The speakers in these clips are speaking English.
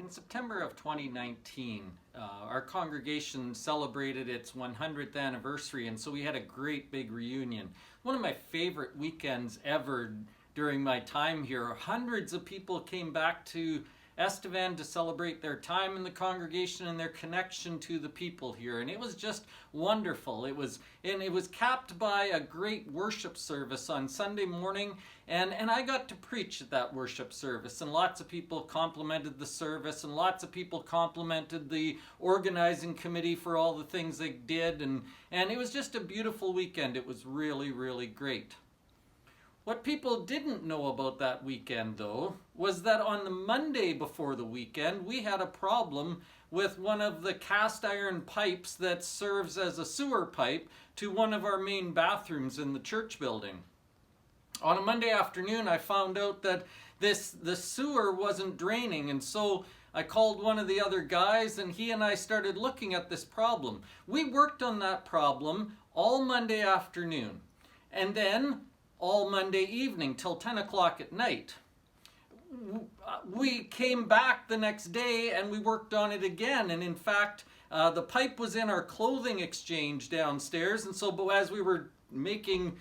In September of 2019, our congregation celebrated its 100th anniversary, and so we had a great big reunion. One of my favorite weekends ever during my time here. Hundreds of people came back to Estevan to celebrate their time in the congregation and their connection to the people here, and it was just wonderful. It was capped by a great worship service on Sunday morning, and I got to preach at that worship service, and lots of people complimented the service, and lots of people complimented the organizing committee for all the things they did, and it was just a beautiful weekend. It was really, really great. What people didn't know about that weekend, though, was that on the Monday before the weekend, we had a problem with one of the cast iron pipes that serves as a sewer pipe to one of our main bathrooms in the church building. On a Monday afternoon, I found out that the sewer wasn't draining, and so I called one of the other guys, and he and I started looking at this problem. We worked on that problem all Monday afternoon, and then all Monday evening till 10 o'clock at night. We came back the next day and we worked on it again, and in fact the pipe was in our clothing exchange downstairs, and so as we were making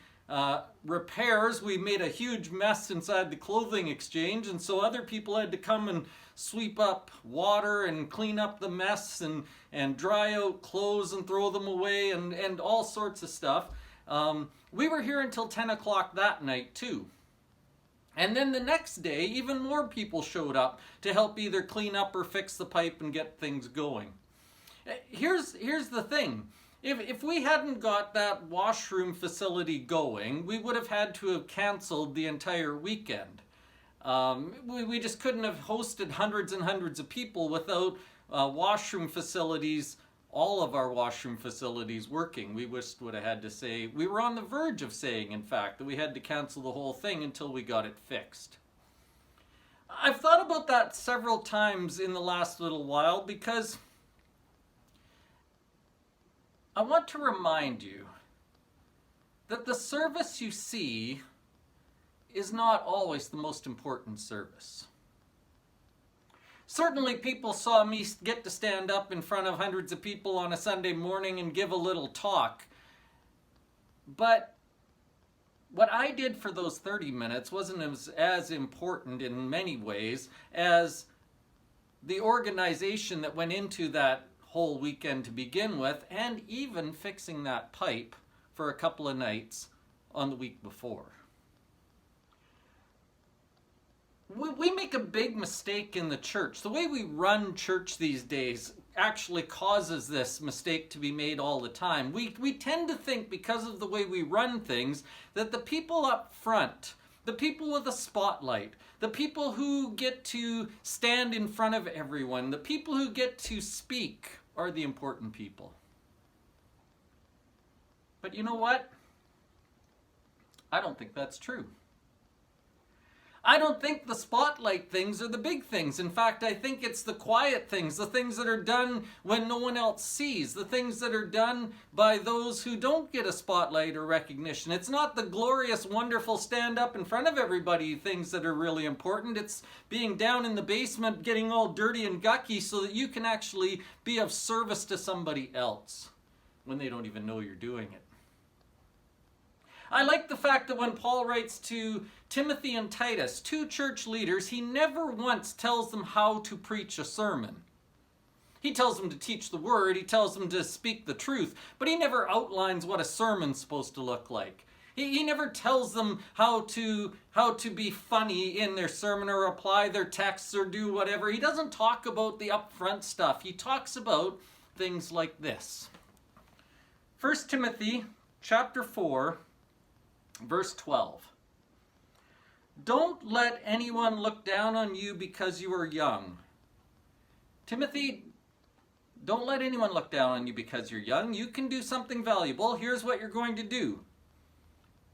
repairs, we made a huge mess inside the clothing exchange, and so other people had to come and sweep up water and clean up the mess and dry out clothes and throw them away and all sorts of stuff. We were here until 10 o'clock that night too. And then the next day, even more people showed up to help either clean up or fix the pipe and get things going. Here's the thing. If we hadn't got that washroom facility going, we would have had to have canceled the entire weekend. We just couldn't have hosted hundreds and hundreds of people without washroom facilities, all of our washroom facilities working. We just would have had to say, we were on the verge of saying, in fact, that we had to cancel the whole thing until we got it fixed. I've thought about that several times in the last little while because I want to remind you that the service you see is not always the most important service. Certainly people saw me get to stand up in front of hundreds of people on a Sunday morning and give a little talk. But what I did for those 30 minutes wasn't as important in many ways as the organization that went into that whole weekend to begin with, and even fixing that pipe for a couple of nights on the week before. We make a big mistake in the church. The way we run church these days actually causes this mistake to be made all the time. We tend to think, because of the way we run things, that the people up front, the people with the spotlight, the people who get to stand in front of everyone, the people who get to speak are the important people. But you know what? I don't think that's true. I don't think the spotlight things are the big things. In fact, I think it's the quiet things, the things that are done when no one else sees, the things that are done by those who don't get a spotlight or recognition. It's not the glorious, wonderful stand up in front of everybody things that are really important. It's being down in the basement, getting all dirty and gucky so that you can actually be of service to somebody else when they don't even know you're doing it. I like the fact that when Paul writes to Timothy and Titus, two church leaders, he never once tells them how to preach a sermon. He tells them to teach the word, he tells them to speak the truth, but he never outlines what a sermon's supposed to look like. He never tells them how to be funny in their sermon or apply their texts or do whatever. He doesn't talk about the upfront stuff. He talks about things like this. 1 Timothy chapter 4, verse 12. Don't let anyone look down on you because you are young. Timothy, don't let anyone look down on you because you're young. You can do something valuable. Here's what you're going to do.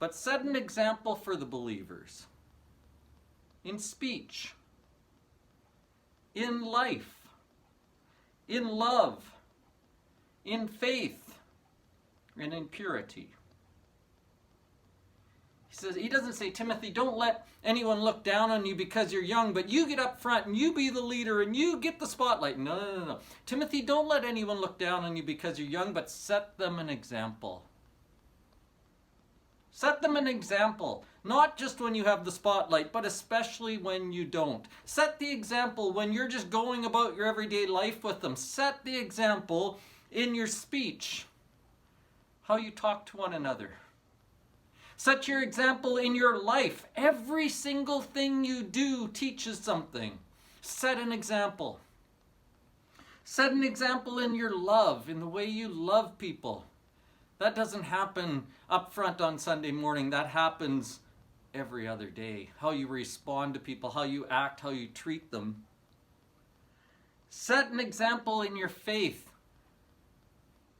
But set an example for the believers. In speech, in life, in love, in faith, and in purity. he doesn't say, Timothy, don't let anyone look down on you because you're young, but you get up front and you be the leader and you get the spotlight. No, no, no, no. Timothy, don't let anyone look down on you because you're young, but set them an example. Set them an example, not just when you have the spotlight, but especially when you don't. Set the example when you're just going about your everyday life with them. Set the example in your speech, how you talk to one another. Set your example in your life. Every single thing you do teaches something. Set an example. Set an example in your love, in the way you love people. That doesn't happen up front on Sunday morning. That happens every other day. How you respond to people, how you act, how you treat them. Set an example in your faith.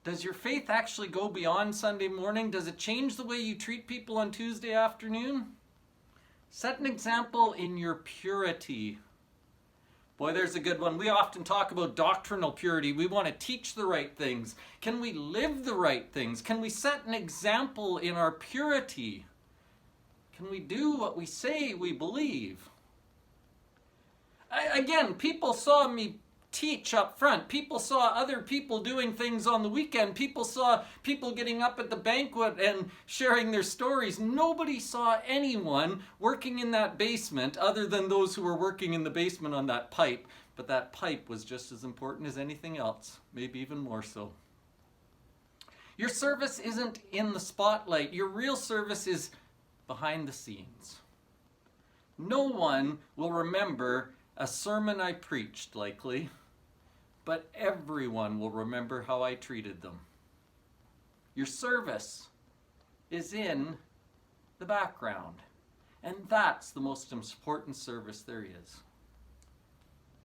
Does your faith actually go beyond Sunday morning? Does it change the way you treat people on Tuesday afternoon? Set an example in your purity. Boy, there's a good one. We often talk about doctrinal purity. We want to teach the right things. Can we live the right things? Can we set an example in our purity? Can we do what we say we believe? Again, people saw me teach up front. People saw other people doing things on the weekend. People saw people getting up at the banquet and sharing their stories. Nobody saw anyone working in that basement other than those who were working in the basement on that pipe. But that pipe was just as important as anything else, maybe even more so. Your service isn't in the spotlight. Your real service is behind the scenes. No one will remember a sermon I preached, likely, but everyone will remember how I treated them. Your service is in the background, and that's the most important service there is.